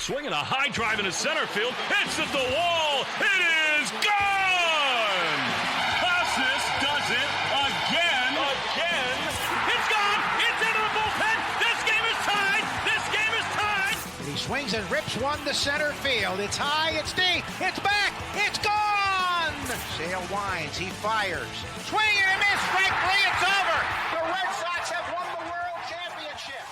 Swinging a high drive into center field. Hits at the wall. It is gone! Cassis does it again. It's gone! It's into the bullpen! This game is tied! This game is tied! And he swings and rips one to center field. It's high, it's deep, it's back, it's gone! Sale winds, he fires. Swing and a miss, strike three, it's over! The Red Sox have won the World Championship!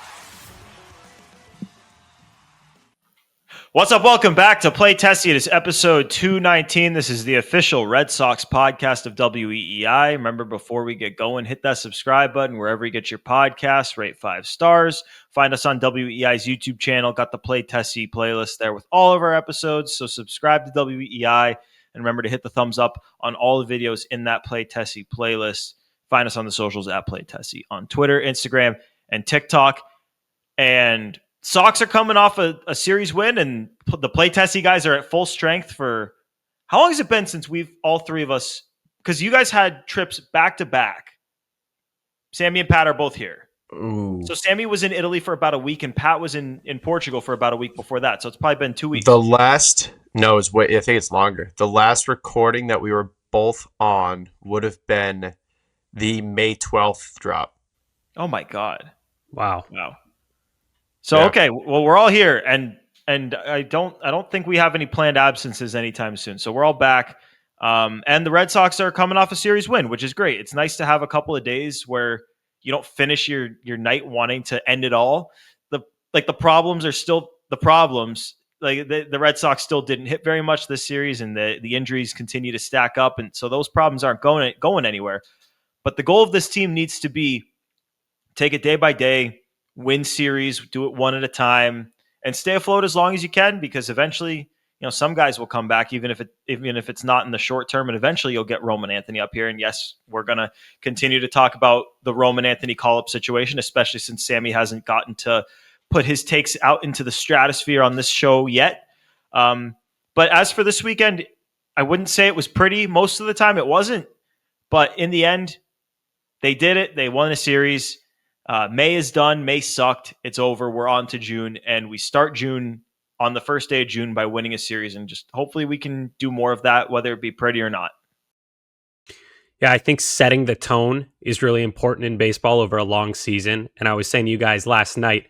What's up? Welcome back to Play Tessie. It is episode 219. This is the official Red Sox podcast of WEEI. Remember, before we get going, hit that subscribe button wherever you get your podcasts. Rate 5 stars. Find us on WEEI's YouTube channel. Got the Play Tessie playlist there with all of our episodes. So subscribe to WEEI and remember to hit the thumbs up on all the videos in that Play Tessie playlist. Find us on the socials at Play Tessie on Twitter, Instagram, and TikTok. And Sox are coming off a series win, and the Play Tessie guys are at full strength for how long has it been since we've all three of us, because you guys had trips back to back. Sammy and Pat are both here. Ooh. So Sammy was in Italy for about a week, and Pat was in Portugal for about a week before that. So it's probably been 2 weeks. I think it's longer. The last recording that we were both on would have been the May 12th drop. Oh my God. Wow. So, Yeah. Okay, well, we're all here, and I don't think we have any planned absences anytime soon. So we're all back, and the Red Sox are coming off a series win, which is great. It's nice to have a couple of days where you don't finish your night wanting to end it all. The problems are still the problems. Like the Red Sox still didn't hit very much this series, and the injuries continue to stack up, and so those problems aren't going anywhere. But the goal of this team needs to be take it day by day. Win series, do it one at a time, and stay afloat as long as you can, because eventually, some guys will come back, even if it's not in the short term, and eventually you'll get Roman Anthony up here. And yes, we're gonna continue to talk about the Roman Anthony call-up situation, especially since Sammy hasn't gotten to put his takes out into the stratosphere on this show yet. But as for this weekend, I wouldn't say it was pretty. Most of the time it wasn't, but in the end, they did it. They won a series. May is done. May sucked. It's over. We're on to June, and we start June on the first day of June by winning a series, and just hopefully we can do more of that, whether it be pretty or not. Yeah, I think setting the tone is really important in baseball over a long season. And I was saying to you guys last night,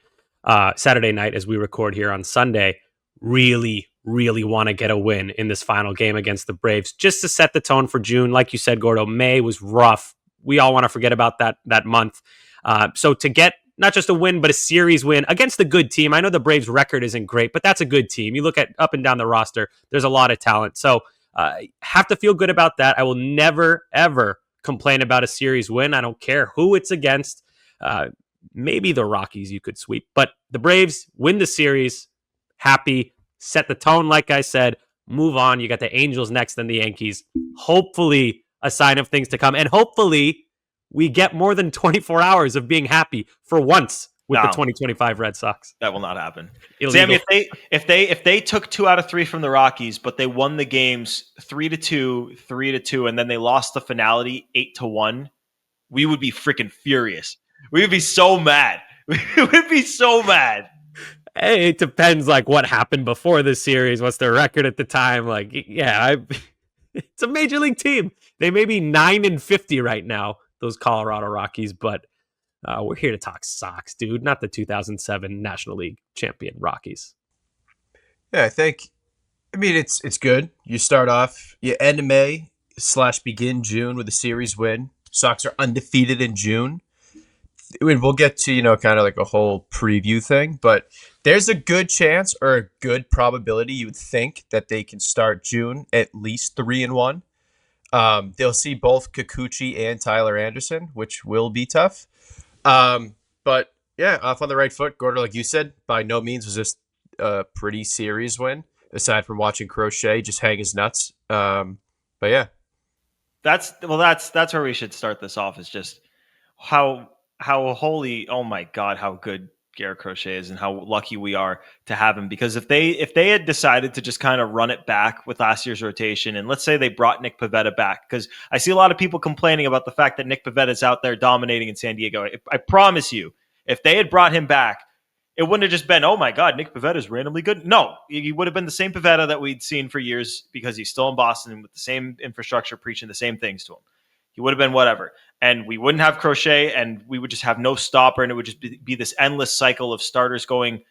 Saturday night, as we record here on Sunday, really, really want to get a win in this final game against the Braves, just to set the tone for June. Like you said, Gordo, May was rough. We all want to forget about that month. So to get not just a win, but a series win against a good team. I know the Braves record isn't great, but that's a good team. You look at up and down the roster, there's a lot of talent. So have to feel good about that. I will never, ever complain about a series win. I don't care who it's against. Maybe the Rockies you could sweep, but the Braves win the series. Happy, set the tone, like I said, move on. You got the Angels next, then the Yankees. Hopefully a sign of things to come, and hopefully we get more than 24 hours of being happy for once with the 2025 Red Sox. That will not happen. Illegal. Sammy, if they took 2 out of 3 from the Rockies, but they won the games 3-2, 3-2, and then they lost the finality 8-1, we would be freaking furious. We would be so mad. We would be so mad. Hey, it depends what happened before the series. What's their record at the time? It's a major league team. They may be 9-50 right now, those Colorado Rockies, but we're here to talk Sox, dude, not the 2007 National League champion Rockies. Yeah, it's good. You start off, you end May / begin June with a series win. Sox are undefeated in June. We'll get to, kind of like a whole preview thing, but there's a good chance or a good probability you would think that they can start June at least 3-1. They'll see both Kikuchi and Tyler Anderson, which will be tough. But yeah, off on the right foot. Gordo, like you said, by no means was this a pretty series win, aside from watching Crochet just hang his nuts. But yeah. That's where we should start this off, is just how oh my God, how good Garrett Crochet is and how lucky we are to have him. Because if they had decided to just kind of run it back with last year's rotation, and let's say they brought Nick Pivetta back, because I see a lot of people complaining about the fact that Nick Pivetta is out there dominating in San Diego. I promise you, if they had brought him back, it wouldn't have just been, oh my God, Nick Pivetta is randomly good. No, he would have been the same Pivetta that we'd seen for years because he's still in Boston with the same infrastructure, preaching the same things to him. He would have been whatever. And we wouldn't have Crochet, and we would just have no stopper, and it would just be this endless cycle of starters going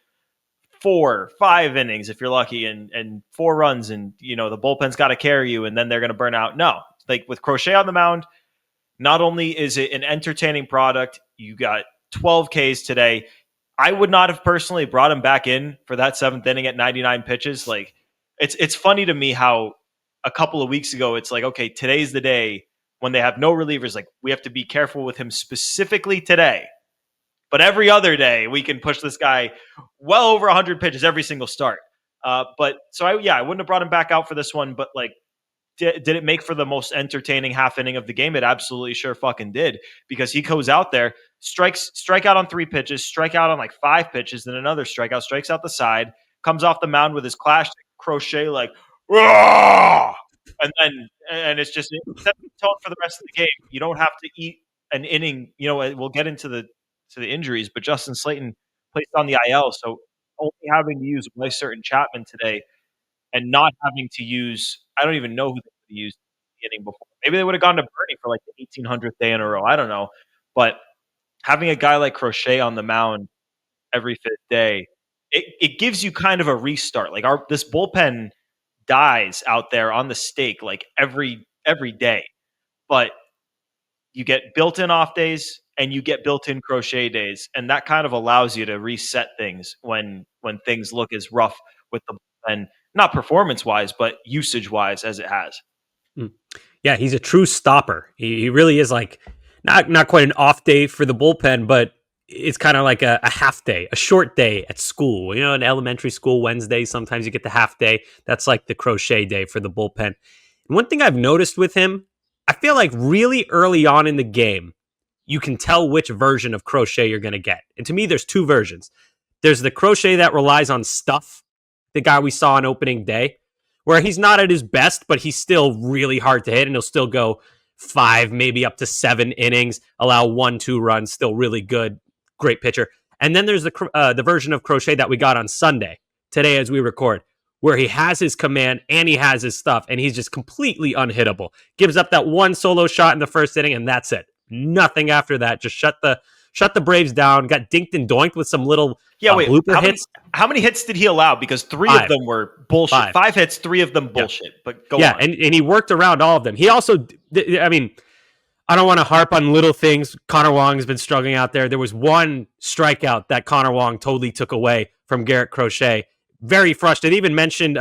4-5 innings if you're lucky, and 4 runs, and the bullpen's got to carry you, and then they're going to burn out. No, like with Crochet on the mound, not only is it an entertaining product, you got 12 Ks today. I would not have personally brought him back in for that 7th inning at 99 pitches. Like, it's funny to me how a couple of weeks ago it's like, okay, today's the day when they have no relievers. Like, we have to be careful with him specifically today. But every other day we can push this guy well over 100 pitches every single start. I wouldn't have brought him back out for this one. But like, did it make for the most entertaining half inning of the game? It absolutely sure fucking did, because he goes out there, strike out on 3 pitches, strike out on like 5 pitches, then another strikeout, strikes out the side, comes off the mound with his classic Crochet like, "Rah!" and it's just, it sets the tone for the rest of the game. You don't have to eat an inning. We'll get into the injuries, but Justin Slayton placed on the IL, so only having to use Weiser and Chapman today, and not having to use, I don't even know who they would have used in the inning before. Maybe they would have gone to Bernie for like the 1800th day in a row. I don't know. But having a guy like Crochet on the mound every 5th day, it gives you kind of a restart. Like, this bullpen dies out there on the stake like every day. But you get built-in off days and you get built-in Crochet days, and that kind of allows you to reset things when things look as rough with the bullpen. Not performance-wise, but usage-wise, as it has. Yeah, he's a true stopper. He really is, like, not quite an off day for the bullpen, but it's kind of like a half day, a short day at school. In elementary school, Wednesday, sometimes you get the half day. That's like the Crochet day for the bullpen. And one thing I've noticed with him, I feel like really early on in the game, you can tell which version of Crochet you're going to get. And to me, there's 2 versions. There's the Crochet that relies on stuff, the guy we saw on opening day, where he's not at his best, but he's still really hard to hit, and he'll still go 5, maybe up to 7 innings, allow 1-2 runs, still really good, great pitcher. And then there's the version of Crochet that we got on Sunday, today as we record, where he has his command and he has his stuff, and he's just completely unhittable. Gives up that 1 solo shot in the 1st inning, and that's it. Nothing after that. Just shut the Braves down. Got dinked and doinked with some little blooper hits. How many hits did he allow? Because 3 of them were bullshit. 5 hits, 3 of them bullshit. Yeah. But go on. And he worked around all of them. He also, I mean, I don't want to harp on little things. Connor Wong has been struggling out there. There was 1 strikeout that Connor Wong totally took away from Garrett Crochet. Very frustrated. Even mentioned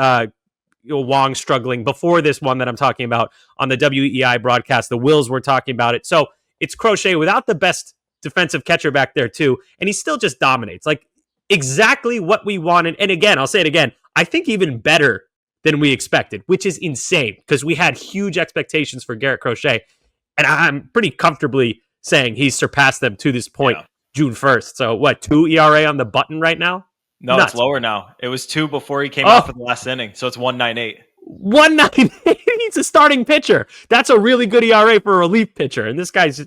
Wong struggling before this one that I'm talking about on the WEI broadcast. The Wills were talking about it. So it's Crochet without the best defensive catcher back there too, and he still just dominates. Like, exactly what we wanted. And again, I'll say it again, I think even better than we expected, which is insane because we had huge expectations for Garrett Crochet, and I'm pretty comfortably saying he's surpassed them to this point, June 1st. So what, 2 ERA on the button right now? No, Nuts. It's lower now. It was 2 before he came off in the last inning, so it's 1.98. 1.98. He's a starting pitcher. That's a really good ERA for a relief pitcher, and this guy's...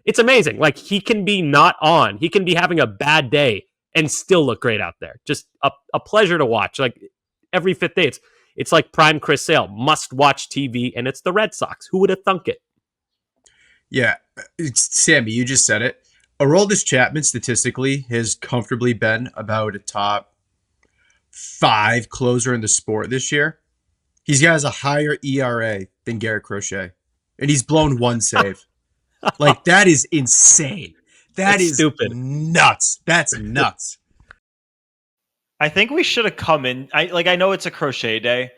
It's amazing. Like, he can be not on. He can be having a bad day and still look great out there. Just a pleasure to watch. Like, every 5th day, it's like prime Chris Sale, must-watch TV, and it's the Red Sox. Who would have thunk it? Yeah, Sammy, you just said it. Aroldis Chapman statistically has comfortably been about a top 5 closer in the sport this year. He has a higher ERA than Garrett Crochet, and he's blown 1 save. Like, that is insane. That's stupid. Nuts. That's nuts. I think we should have come in. I know it's a Crochet day.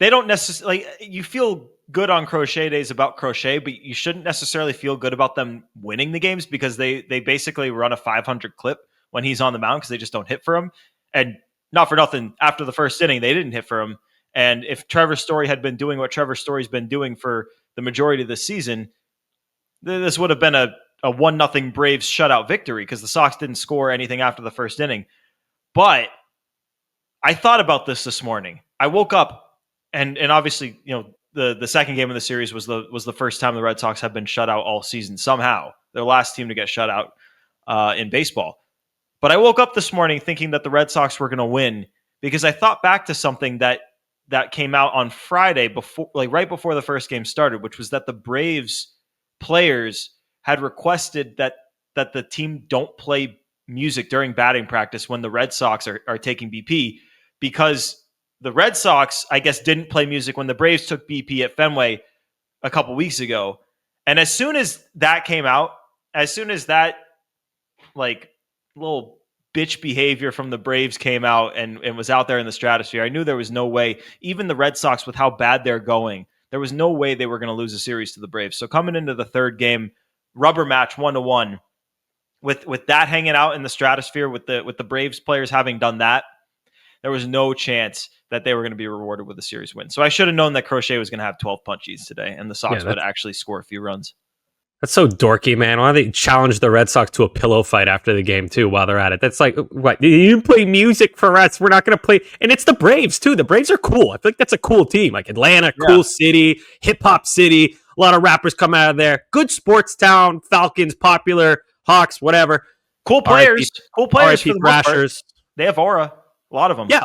They don't necessarily, you feel good on Crochet days about Crochet, but you shouldn't necessarily feel good about them winning the games because they basically run a 500 clip when he's on the mound because they just don't hit for him. And not for nothing, after the 1st inning, they didn't hit for him. And if Trevor Story had been doing what Trevor Story's been doing for the majority of the season, this would have been a 1-0 Braves shutout victory because the Sox didn't score anything after the 1st inning. But I thought about this morning. I woke up and obviously, the second game of the series was the first time the Red Sox have been shut out all season somehow. Their last team to get shut out in baseball. But I woke up this morning thinking that the Red Sox were going to win because I thought back to something that came out on Friday before, like right before the first game started, which was that the Braves players had requested that the team don't play music during batting practice when the Red Sox are taking BP, because the Red Sox, I guess, didn't play music when the Braves took BP at Fenway a couple weeks ago. And as soon as that came out, as soon as that like little bitch behavior from the Braves came out and was out there in the stratosphere, I knew there was no way, even the Red Sox with how bad they're going, there was no way they were going to lose a series to the Braves. So coming into the third game, rubber match 1-1, with that hanging out in the stratosphere, with the Braves players having done that, there was no chance that they were going to be rewarded with a series win. So I should have known that Crochet was going to have 12 punchies today, and the Sox would actually score a few runs. That's so dorky, man. Why don't they challenge the Red Sox to a pillow fight after the game, too, while they're at it? That's like, what? You didn't play music for us. We're not going to play. And it's the Braves, too. The Braves are cool. I feel like that's a cool team. Like Atlanta, cool city, hip-hop city. A lot of rappers come out of there. Good sports town. Falcons, popular. Hawks, whatever. Cool players. Cool players for the most Thrashers. part. They have aura. A lot of them. Yeah,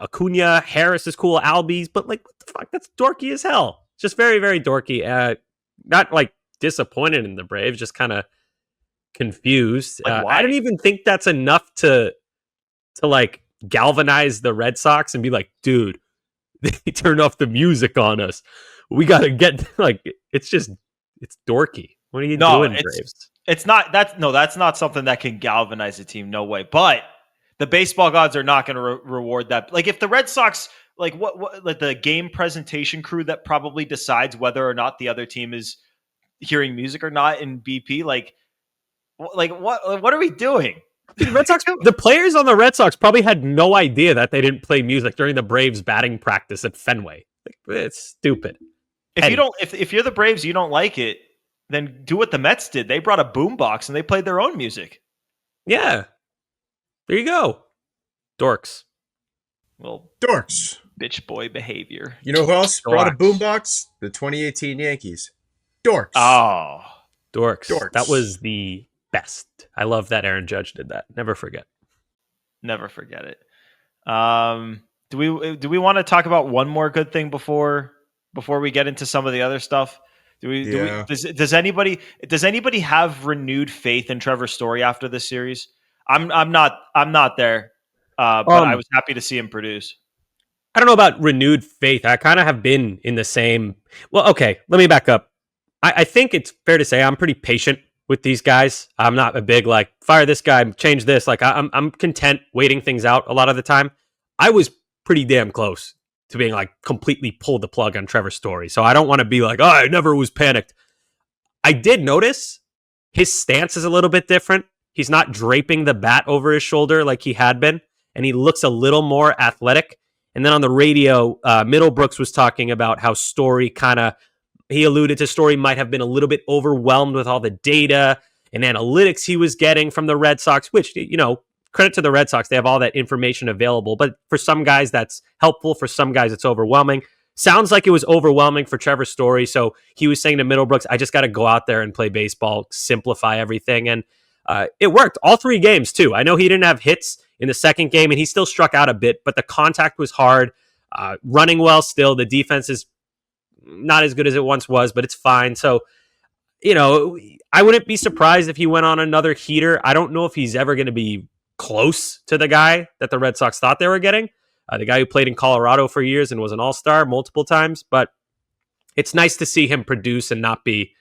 Acuna, Harris is cool. Albies. But, like, what the fuck? That's dorky as hell. Just very, very dorky. Not, like, disappointed in the Braves, just kind of confused. Like, I don't even think that's enough to like galvanize the Red Sox and be like, dude, they turned off the music on us. We got to get like, it's dorky. What are you doing, Braves? That's not something that can galvanize a team. No way. But the baseball gods are not going to reward that. Like if the Red Sox, like what like the game presentation crew that probably decides whether or not the other team is hearing music or not in BP, like what are we doing? The players on the Red Sox probably had no idea that they didn't play music during the Braves batting practice at Fenway. Like, it's stupid. If you're the Braves, you don't like it, then do what the Mets did. They brought a boombox and they played their own music. Yeah, there you go, dorks. Well, dorks, bitch boy behavior. You know who else brought a boombox? The 2018 Yankees. Dorks. Oh, dorks. That was the best. I love that Aaron Judge did that. Never forget. Never forget it. Do we want to talk about one more good thing before we get into some of the other stuff? Does anybody have renewed faith in Trevor Story after this series? I'm not there. But I was happy to see him produce. I don't know about renewed faith. I kind of have been in the same. Well, okay, let me back up. I think it's fair to say I'm pretty patient with these guys. I'm not a big like fire this guy, change this. Like I'm content waiting things out a lot of the time. I was pretty damn close to being like completely pulled the plug on Trevor Story. So I don't want to be like, oh, I never was panicked. I did notice his stance is a little bit different. He's not draping the bat over his shoulder like he had been, and he looks a little more athletic. And then on the radio, Middlebrooks was talking about how Story he alluded to Story might have been a little bit overwhelmed with all the data and analytics he was getting from the Red Sox, which, credit to the Red Sox. They have all that information available. But for some guys, that's helpful. For some guys, it's overwhelming. Sounds like it was overwhelming for Trevor Story. So he was saying to Middlebrooks, I just got to go out there and play baseball, simplify everything. And it worked. All 3 games, too. I know he didn't have hits in the second game, and he still struck out a bit, but the contact was hard. Running well still. The defense is not as good as it once was, but it's fine. So, I wouldn't be surprised if he went on another heater. I don't know if he's ever going to be close to the guy that the Red Sox thought they were getting, the guy who played in Colorado for years and was an all-star multiple times. But it's nice to see him produce and not be,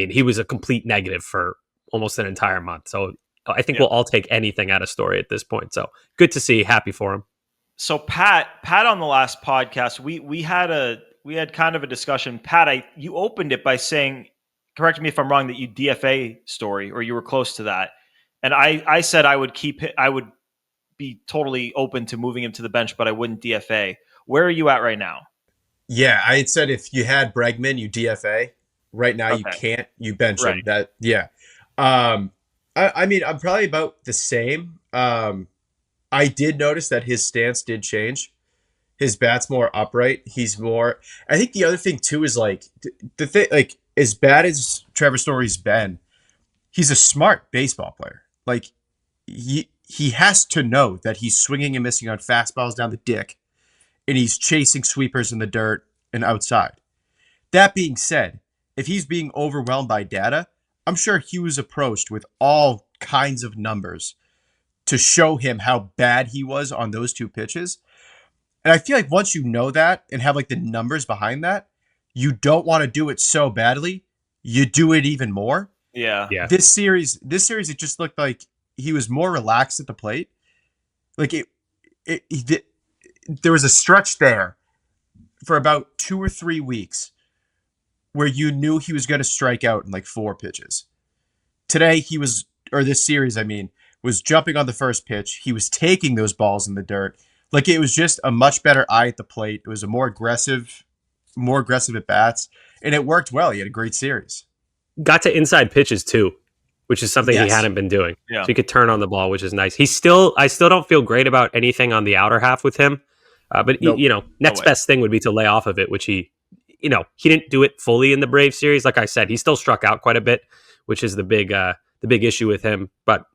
he was a complete negative for almost an entire month. So I think we'll all take anything out of Story at this point. So good to see, happy for him. So Pat on the last podcast, we had kind of a discussion. Pat, you opened it by saying, correct me if I'm wrong, that you DFA Story, or you were close to that. And I said I would be totally open to moving him to the bench, but I wouldn't DFA. Where are you at right now? Yeah, I had said if you had Bregman, you DFA. Right now, you can't. You bench him. I'm probably about the same. I did notice that his stance did change. His bat's more upright. He's more. I think the other thing too is like the thing. Like as bad as Trevor Story's been, he's a smart baseball player. Like he has to know that he's swinging and missing on fastballs down the dick, and he's chasing sweepers in the dirt and outside. That being said, if he's being overwhelmed by data, I'm sure he was approached with all kinds of numbers to show him how bad he was on those two pitches. And I feel like once you know that and have like the numbers behind that, you don't want to do it so badly. You do it even more. Yeah. This series, it just looked like he was more relaxed at the plate. Like there was a stretch there for about 2 or 3 weeks where you knew he was going to strike out in like 4 pitches. Today this series, was jumping on the first pitch. He was taking those balls in the dirt. Like it was just a much better eye at the plate. It was a more aggressive at bats, and it worked well. He had a great series. Got to inside pitches too, which is something he hadn't been doing. Yeah. So he could turn on the ball, which is nice. I still don't feel great about anything on the outer half with him. But Nope. Next best thing would be to lay off of it, which he didn't do it fully in the Braves series. Like I said, he still struck out quite a bit, which is the big issue with him. But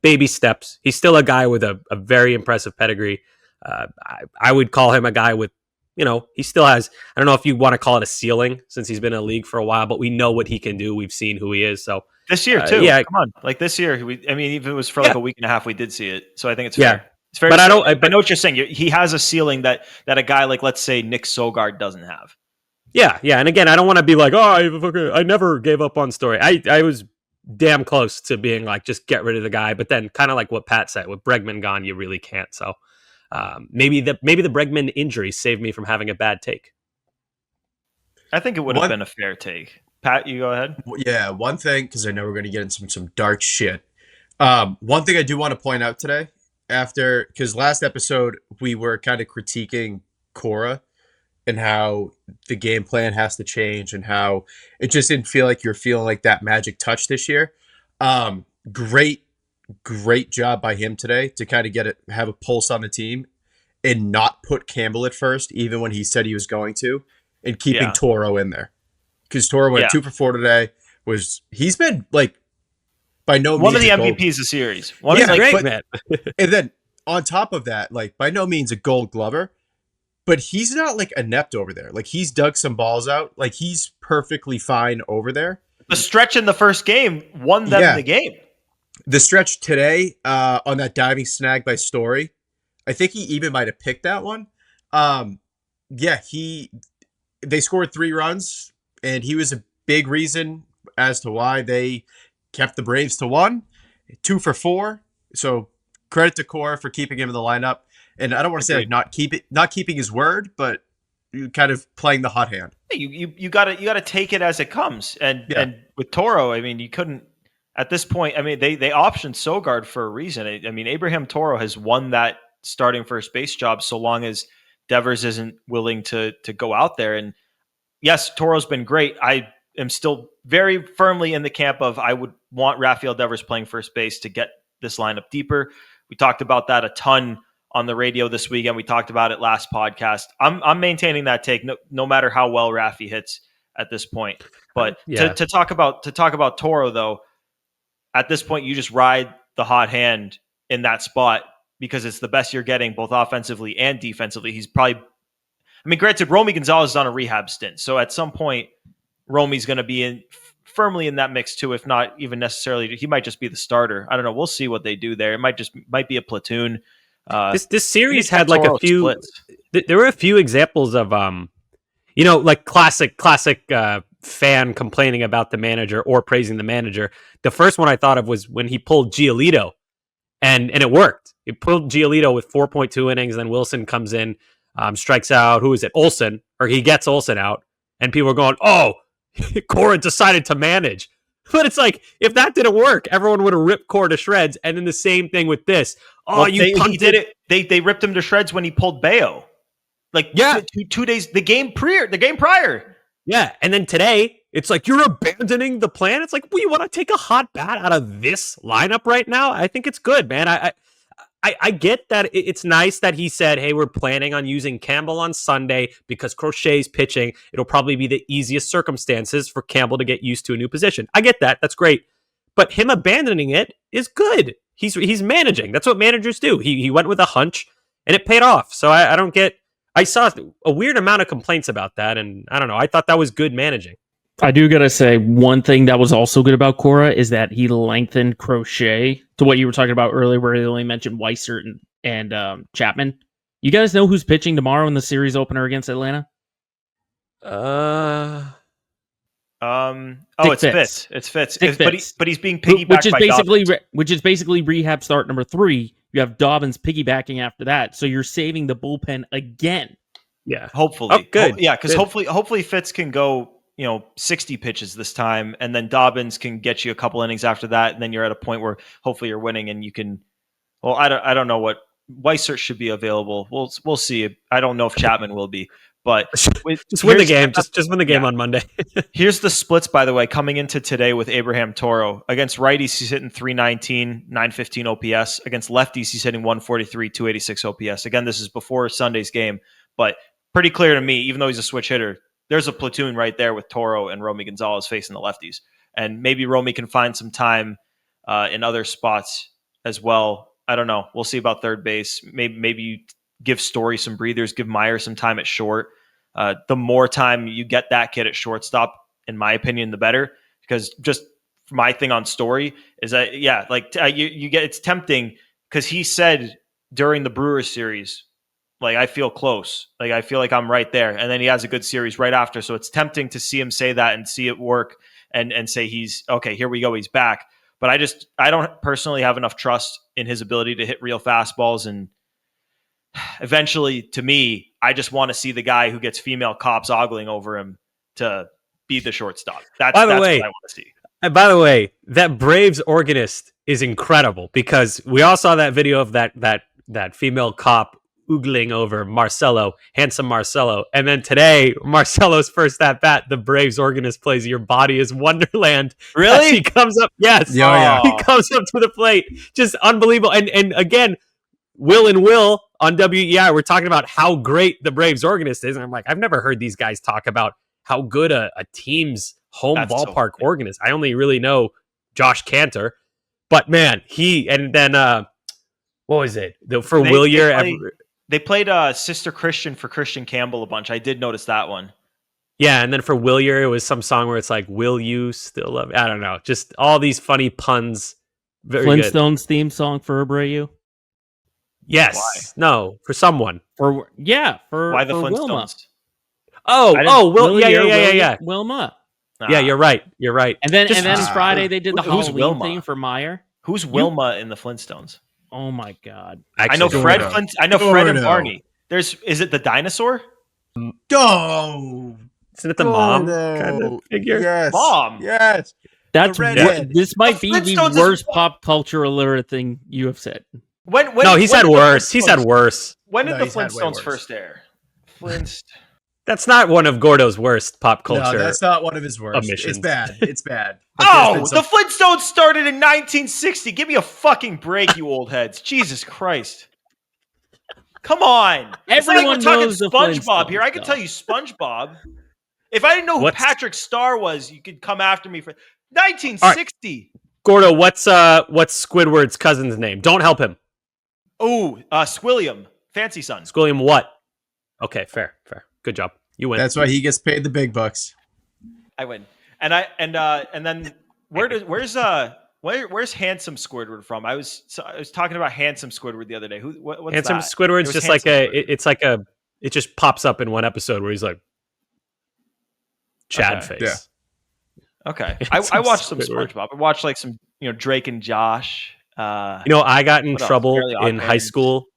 baby steps. He's still a guy with a very impressive pedigree. I would call him a guy with, he still has, I don't know if you want to call it a ceiling since he's been in the league for a while, but we know what he can do. We've seen who he is. So this year too. Yeah. Come on. Like this year, even if it was for like a week and a half, we did see it. So I think it's fair. Yeah. It's fair. But I but know what you're saying. He has a ceiling that a guy like, let's say, Nick Sogard doesn't have. Yeah. And again, I don't want to be like, I never gave up on Story. I was damn close to being like, just get rid of the guy. But then kind of like what Pat said, with Bregman gone, you really can't. So maybe the Bregman injury saved me from having a bad take. I think it would have been a fair take. Pat, you go ahead. Yeah, one thing, because I know we're going to get into some dark shit. One thing I do want to point out today, because last episode we were kind of critiquing Cora and how the game plan has to change and how it just didn't feel like you're feeling like that magic touch this year. Great job by him today to kind of have a pulse on the team and not put Campbell at first, even when he said he was going to, and keeping Toro in there. Because Toro went 2 for 4 today. He's been like by no means one of the MVPs of the series. Great, man. And then on top of that, like by no means a Gold Glover, but he's not like inept over there. Like he's dug some balls out. Like he's perfectly fine over there. The stretch in the first game won them the game. The stretch today on that diving snag by Story, I think he even might have picked that one. They scored 3 runs, and he was a big reason as to why they kept the Braves to 1, 2 for 4. So credit to Cora for keeping him in the lineup. And I don't want to say like not keeping his word, but kind of playing the hot hand. You gotta take it as it comes. And with Toro, you couldn't at this point. They optioned Sogard for a reason. Abraham Toro has won that starting first base job so long as Devers isn't willing to go out there. And yes, Toro's been great. I am still very firmly in the camp of I would want Rafael Devers playing first base to get this lineup deeper. We talked about that a ton on the radio this weekend. We talked about it last podcast. I'm maintaining that take no matter how well Rafi hits at this point. But to talk about Toro though, at this point you just ride the hot hand in that spot because it's the best you're getting both offensively and defensively. He's probably, granted, Romy Gonzalez is on a rehab stint, so at some point Romy's going to be firmly in that mix too, if not even necessarily. He might just be the starter. I don't know. We'll see what they do there. It might be a platoon. This series had like a few splits. There were a few examples of like classic fan complaining about the manager or praising the manager. The first one I thought of was when he pulled Giolito and it worked. He pulled Giolito with 4.2 innings, then Wilson comes in, strikes out, who is it? Olsen, or he gets Olsen out, and people are going, "Oh, Cora decided to manage." But it's like, if that didn't work, everyone would have ripped Cora to shreds. And then the same thing with this. He did it. They ripped him to shreds when he pulled Bayo. Two days, the game prior. Yeah. And then today, it's like, you're abandoning the plan. It's like, well, you want to take a hot bat out of this lineup right now? I think it's good, man. I get that it's nice that he said, hey, we're planning on using Campbell on Sunday because Crochet's pitching. It'll probably be the easiest circumstances for Campbell to get used to a new position. I get that. That's great. But him abandoning it is good. he's managing. That's what managers do. He went with a hunch, and it paid off. So I don't get. I saw a weird amount of complaints about that, and I don't know. I thought that was good managing. I do gotta say, one thing that was also good about Cora is that he lengthened Crochet to what you were talking about earlier, where he only mentioned Weissert and Chapman. You guys know who's pitching tomorrow in the series opener against Atlanta? It's Fitz. It's Fitz. Fitz. But he's being piggybacked by Dobbins. Which is basically rehab start number 3. You have Dobbins piggybacking after that, so you're saving the bullpen again. Yeah, hopefully. Oh, good. Because hopefully Fitz can go 60 pitches this time, and then Dobbins can get you a couple innings after that, and then you're at a point where hopefully you're winning, and you can. Well, I don't know what Weissert should be available. We'll see. I don't know if Chapman will be. But just win the game. Just win the game on Monday. Here's the splits, by the way, coming into today with Abraham Toro. Against righties, he's hitting 319, 915 OPS. Against lefties, he's hitting 143, 286 OPS. Again, this is before Sunday's game, but pretty clear to me, even though he's a switch hitter, there's a platoon right there with Toro and Romy Gonzalez facing the lefties. And maybe Romy can find some time in other spots as well. I don't know. We'll see about third base. Maybe you give Story some breathers, give Meyer some time at short. The more time you get that kid at shortstop, in my opinion, the better. Because just my thing on Story is that, you get, it's tempting because he said during the Brewers series, like, I feel close. Like, I feel like I'm right there. And then he has a good series right after. So it's tempting to see him say that and see it work and say he's okay, here we go, he's back. But I don't personally have enough trust in his ability to hit real fastballs. And eventually, to me, I just want to see the guy who gets female cops ogling over him to be the shortstop. That's what I want to see. And by the way, that Braves organist is incredible because we all saw that video of that female cop oogling over Marcelo, handsome Marcelo. And then today, Marcelo's first at bat, the Braves organist plays "Your Body Is Wonderland." Really? He comes up, yes. Yeah. He comes up to the plate. Just unbelievable. And again, Will on WEI, we're talking about how great the Braves organist is. And I'm like, I've never heard these guys talk about how good a team's home ballpark organist. I only really know Josh Cantor. But man, and then what was it? For Willier. They played Sister Christian for Christian Campbell a bunch. I did notice that one. Yeah, and then for Willier, it was some song where it's like, "Will you still love?" I don't know, just all these funny puns. Very Flintstones good. Theme song for Abreu. Yes, Why? No, for someone. Why the for Flintstones? Wilma. Yeah. Wilma. Yeah, you're right. And then Friday they did the who's Halloween Wilma? theme for Meyer. Who's Wilma in the Flintstones? Oh my God! I know Fred. I know Fred and Gordo. Barney. Is it the dinosaur? Go. Isn't it the mom kind of figure? Yes. Mom. Yes. That's redhead. this might be the Flintstones worst pop culture illiterate thing you have said. No, he said worse. He said worse. When did No, the he's had way Flintstones worse. first air? That's not one of Gordo's worst pop culture. No, that's not one of his worst. omissions. It's bad. It's bad. The Flintstones started in 1960. Give me a fucking break, you old heads. Jesus Christ. Come on. It's not like Everyone we're talking knows the SpongeBob here. Flintstones, I can tell you SpongeBob. If I didn't know who Patrick Star was, you could come after me for 1960. Gordo, what's Squidward's cousin's name? Don't help him. Oh, Squilliam. Fancy son. Squilliam what? Okay, fair. Good job. You win. That's why he gets paid the big bucks. I win. And then where's handsome Squidward from? I was talking about handsome Squidward the other day. What's handsome that? Squidward's just like it just pops up in one episode where he's like Chad face. Yeah. Okay. I watched some SpongeBob. I watched like some, Drake and Josh. I got in trouble in high Parents. school.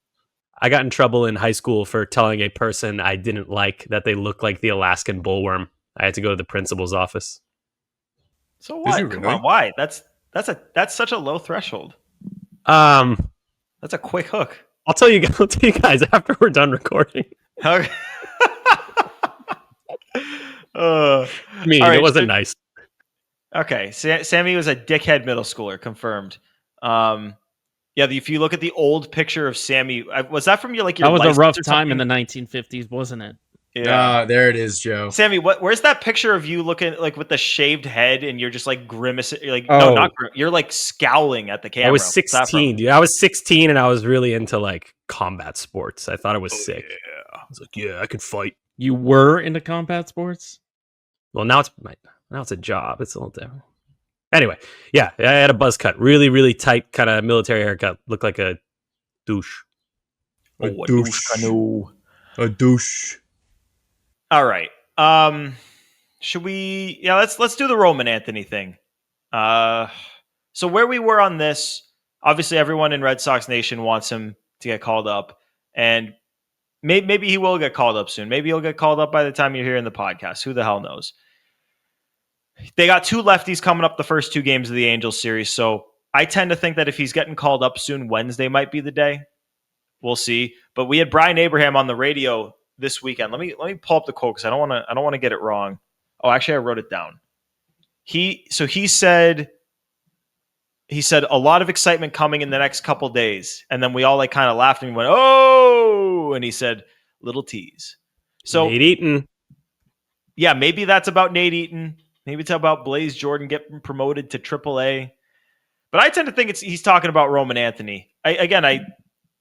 I got in trouble in high school for telling a person I didn't like that they looked like the Alaskan bullworm. I had to go to the principal's office. So why? Really? Come on, why? That's such a low threshold. That's a quick hook. I'll tell you guys after we're done recording. Okay. It wasn't nice. Okay, Sammy was a dickhead middle schooler, confirmed. If you look at the old picture of Sammy, was that from your That was a rough or time in something? the 1950s, wasn't it? Yeah. There it is, Joe. Sammy, where's that picture of you looking like with the shaved head and you're just like grimacing? Like, Oh. no, not you're like scowling at the camera. I was What's that from? 16, dude. I was 16 and I was really into like combat sports. I thought it was sick. Yeah. I was like, yeah, I could fight. You were into combat sports? Well, now it's a job. It's a little different. Anyway, yeah, I had a buzz cut. Really, really tight kind of military haircut. Looked like a douche. A douche. All right. Should we? Yeah, let's do the Roman Anthony thing. So where we were on this, obviously everyone in Red Sox Nation wants him to get called up, and maybe he will get called up soon. Maybe he'll get called up by the time you're hearing the podcast. Who the hell knows? They got 2 lefties coming up the first 2 games of the Angels series, so I tend to think that if he's getting called up soon, Wednesday might be the day. We'll see. But we had Brian Abraham on the radio this weekend. Let me pull up the quote because I don't want to get it wrong. Oh, actually, I wrote it down. He said a lot of excitement coming in the next couple days, and then we all like kind of laughed and went, "Oh!" And he said, "Little tease." So Nate Eaton. Yeah, maybe that's about Nate Eaton. Maybe it's about Blaze Jordan getting promoted to AAA. But I tend to think he's talking about Roman Anthony. I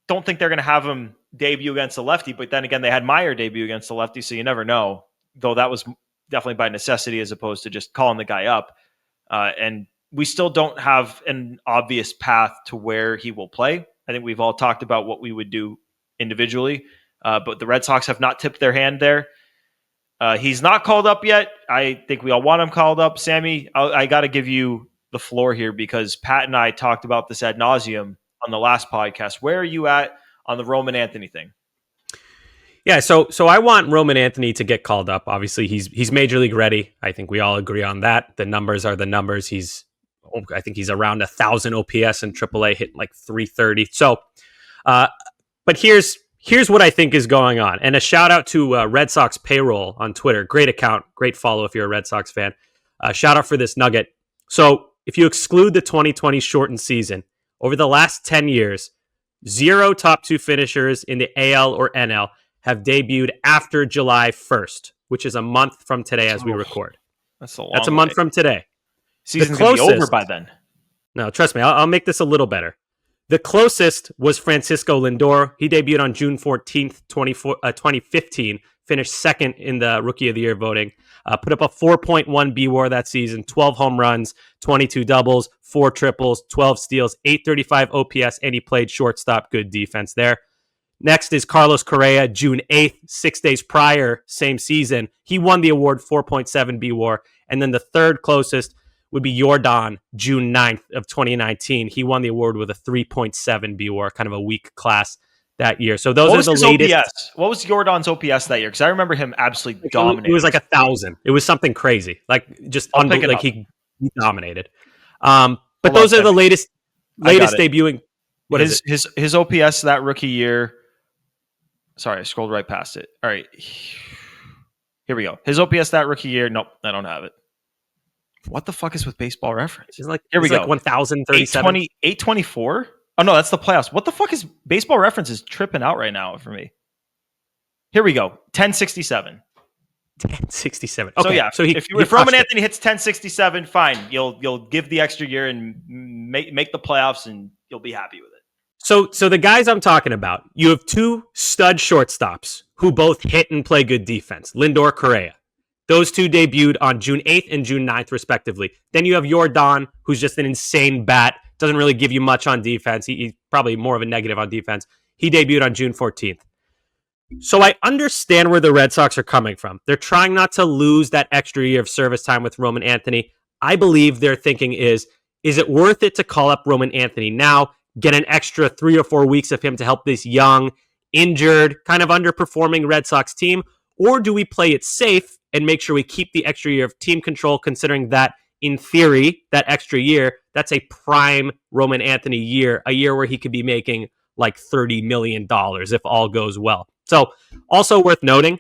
don't think they're going to have him debut against a lefty, but then again, they had Meyer debut against a lefty, so you never know. Though that was definitely by necessity as opposed to just calling the guy up. And we still don't have an obvious path to where he will play. I think we've all talked about what we would do individually, but the Red Sox have not tipped their hand there. He's not called up yet. I think we all want him called up. Sammy, I got to give you the floor here because Pat and I talked about this ad nauseum on the last podcast. Where are you at on the Roman Anthony thing? Yeah, so I want Roman Anthony to get called up. Obviously, he's major league ready. I think we all agree on that. The numbers are the numbers. I think he's around 1,000 OPS in AAA, hitting like 330. So, but here's what I think is going on. And a shout out to Red Sox Payroll on Twitter. Great account, great follow if you're a Red Sox fan. Shout out for this nugget. So if you exclude the 2020 shortened season, over the last 10 years, 0 top 2 finishers in the AL or NL have debuted after July 1st, which is a month from today as we record. That's a month from today. Season's going to be over by then. No, trust me, I'll make this a little better. The closest was Francisco Lindor. He debuted on June 14th, 2015, finished second in the Rookie of the Year voting, put up a 4.1 BWAR that season, 12 home runs, 22 doubles, 4 triples, 12 steals, 835 OPS, and he played shortstop. Good defense there. Next is Carlos Correa, June 8th, 6 days prior, same season. He won the award, 4.7 BWAR. And then the third closest would be Jordan, June 9th of 2019. He won the award with a 3.7 BWAR, kind of a weak class that year. So those are the latest. OPS? What was Jordan's OPS that year? Because I remember him absolutely dominating. It was like 1,000. It was something crazy, like just unbelievable. Like he dominated. But those are the latest debuting. What is it? His OPS that rookie year? Sorry, I scrolled right past it. All right, here we go. His OPS that rookie year. Nope, I don't have it. What the fuck is with Baseball Reference? Here we go. Like 1,037. 824? Oh, no, that's the playoffs. What the fuck is Baseball Reference is tripping out right now for me. Here we go. 1067. 1067. Okay. So yeah, so if Roman Anthony hits 1067, fine. You'll give the extra year and make the playoffs and you'll be happy with it. So the guys I'm talking about, you have 2 stud shortstops who both hit and play good defense. Lindor, Correa. Those 2 debuted on June 8th and June 9th, respectively. Then you have Jordan, who's just an insane bat. Doesn't really give you much on defense. He's probably more of a negative on defense. He debuted on June 14th. So I understand where the Red Sox are coming from. They're trying not to lose that extra year of service time with Roman Anthony. I believe their thinking is it worth it to call up Roman Anthony now, get an extra 3 or 4 weeks of him to help this young, injured, kind of underperforming Red Sox team? Or do we play it safe and make sure we keep the extra year of team control, considering that, in theory, that extra year, that's a prime Roman Anthony year, a year where he could be making like $30 million if all goes well. So also worth noting,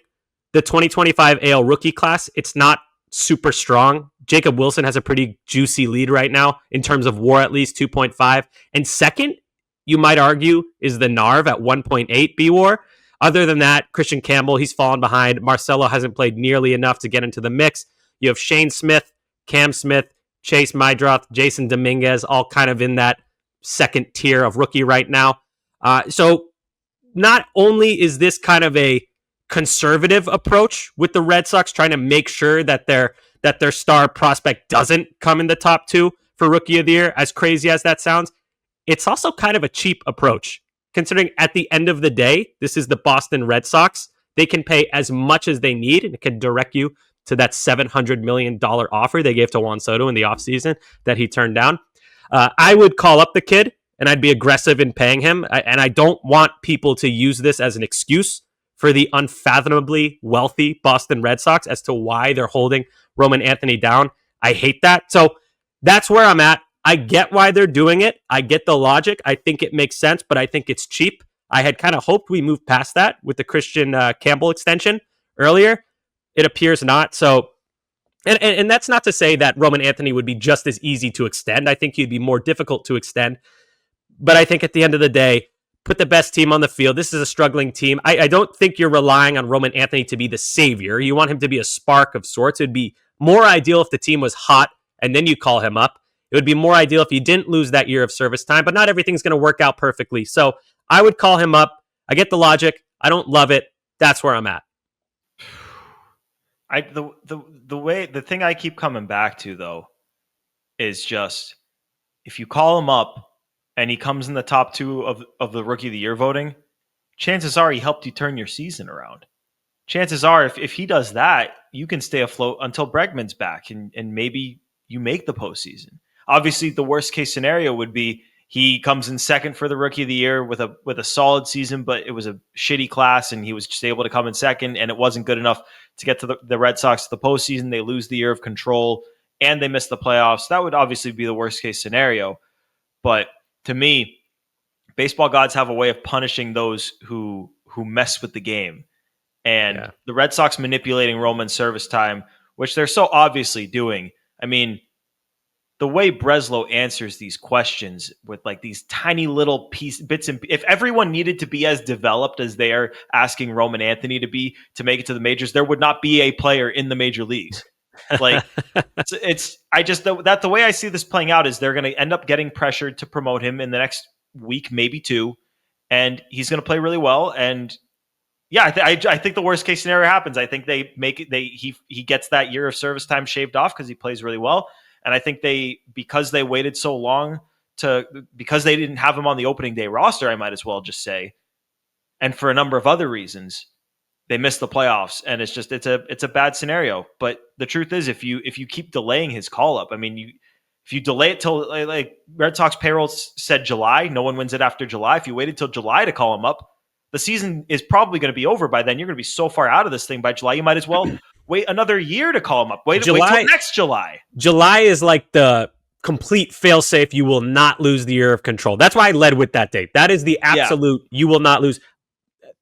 the 2025 AL rookie class, it's not super strong. Jacob Wilson has a pretty juicy lead right now in terms of WAR, at least 2.5. And second, you might argue, is the Narv at 1.8 BWAR. Other than that, Christian Campbell, he's fallen behind. Marcelo hasn't played nearly enough to get into the mix. You have Shane Smith, Cam Smith, Chase Mydroth, Jason Dominguez, all kind of in that second tier of rookie right now. So not only is this kind of a conservative approach with the Red Sox trying to make sure that their star prospect doesn't come in the top 2 for Rookie of the Year, as crazy as that sounds, it's also kind of a cheap approach, considering at the end of the day, this is the Boston Red Sox. They can pay as much as they need, and it can direct you to that $700 million offer they gave to Juan Soto in the offseason that he turned down. I would call up the kid, and I'd be aggressive in paying him, and I don't want people to use this as an excuse for the unfathomably wealthy Boston Red Sox as to why they're holding Roman Anthony down. I hate that. So that's where I'm at. I get why they're doing it. I get the logic. I think it makes sense, but I think it's cheap. I had kind of hoped we moved past that with the Christian Campbell extension earlier. It appears not. So, and that's not to say that Roman Anthony would be just as easy to extend. I think he'd be more difficult to extend. But I think at the end of the day, put the best team on the field. This is a struggling team. I don't think you're relying on Roman Anthony to be the savior. You want him to be a spark of sorts. It'd be more ideal if the team was hot and then you call him up. It would be more ideal if you didn't lose that year of service time, but not everything's going to work out perfectly. So I would call him up. I get the logic. I don't love it. That's where I'm at. The thing I keep coming back to though is just if you call him up and he comes in the top 2 of the Rookie of the Year voting, chances are he helped you turn your season around. Chances are if he does that, you can stay afloat until Bregman's back and maybe you make the postseason. Obviously, the worst case scenario would be he comes in second for the Rookie of the Year with a solid season, but it was a shitty class and he was just able to come in second and it wasn't good enough to get to the Red Sox to the postseason. They lose the year of control and they miss the playoffs. That would obviously be the worst case scenario. But to me, baseball gods have a way of punishing those who mess with the game. And the Red Sox manipulating Roman service time, which they're so obviously doing. I mean, the way Breslow answers these questions with like these tiny little bits and if everyone needed to be as developed as they are asking Roman Anthony to be to make it to the majors, there would not be a player in the major leagues. Like the way I see this playing out is they're going to end up getting pressured to promote him in the next week, maybe 2, and he's going to play really well. And yeah, I think the worst case scenario happens. I think they make it. He gets that year of service time shaved off because he plays really well. And I think because they waited so long because they didn't have him on the opening day roster, I might as well just say, and for a number of other reasons, they missed the playoffs. And it's a bad scenario. But the truth is, if you keep delaying his call up, I mean, if you delay it till like Red Sox payroll said July, no one wins it after July. If you waited till July to call him up, the season is probably going to be over by then. You're going to be so far out of this thing by July. You might as well wait another year to call him up. Wait till next July. July is like the complete fail-safe. You will not lose the year of control. That's why I led with that date. That is the absolute, you will not lose.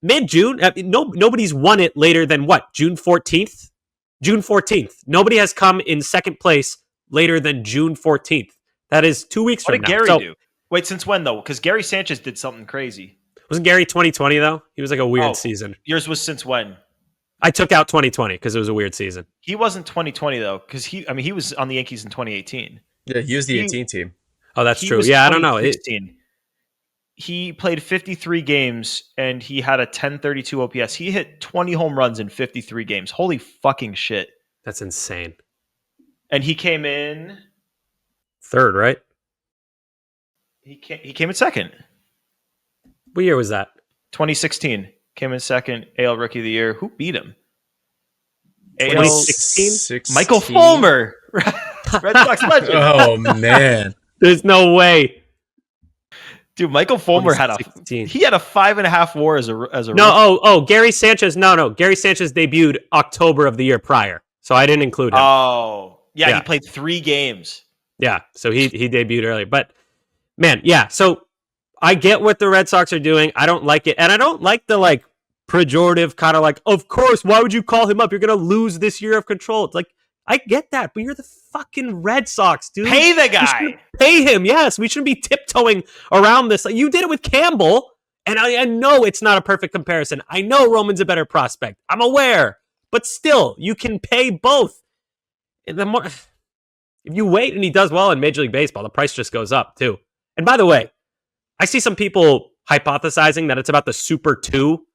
Mid-June, nobody's won it later than what? June 14th? June 14th. Nobody has come in second place later than June 14th. That is 2 weeks from now. What did Gary do? Wait, since when though? Because Gary Sanchez did something crazy. Wasn't Gary 2020 though? He was like a weird season. Yours was since when? I took out 2020 because it was a weird season. He wasn't 2020 though, because he was on the Yankees in 2018. Yeah, he was the 18 team. Oh, that's true. Yeah, I don't know. He played 53 games and he had a 1032 OPS. He hit 20 home runs in 53 games. Holy fucking shit. That's insane. And he came in third, right? He came in second. What year was that? 2016. Came in second. AL Rookie of the Year. Who beat him? 2016? Michael Fulmer. Red Sox legend. Oh, man. There's no way. Dude, Michael Fulmer had a 5.5 WAR as a rookie. Gary Sanchez. No. Gary Sanchez debuted October of the year prior. So I didn't include him. Oh. Yeah, he played 3 games. Yeah, so he debuted earlier. But man, yeah, so I get what the Red Sox are doing. I don't like it. And I don't like the like pejorative kind of like, of course, why would you call him up? You're going to lose this year of control. It's like, I get that, but you're the fucking Red Sox, dude. Pay the guy. Pay him, yes. We shouldn't be tiptoeing around this. Like, you did it with Campbell, And I know it's not a perfect comparison. I know Roman's a better prospect. I'm aware. But still, you can pay both. If you wait and he does well in Major League Baseball, the price just goes up too. And by the way, I see some people hypothesizing that it's about the Super 2.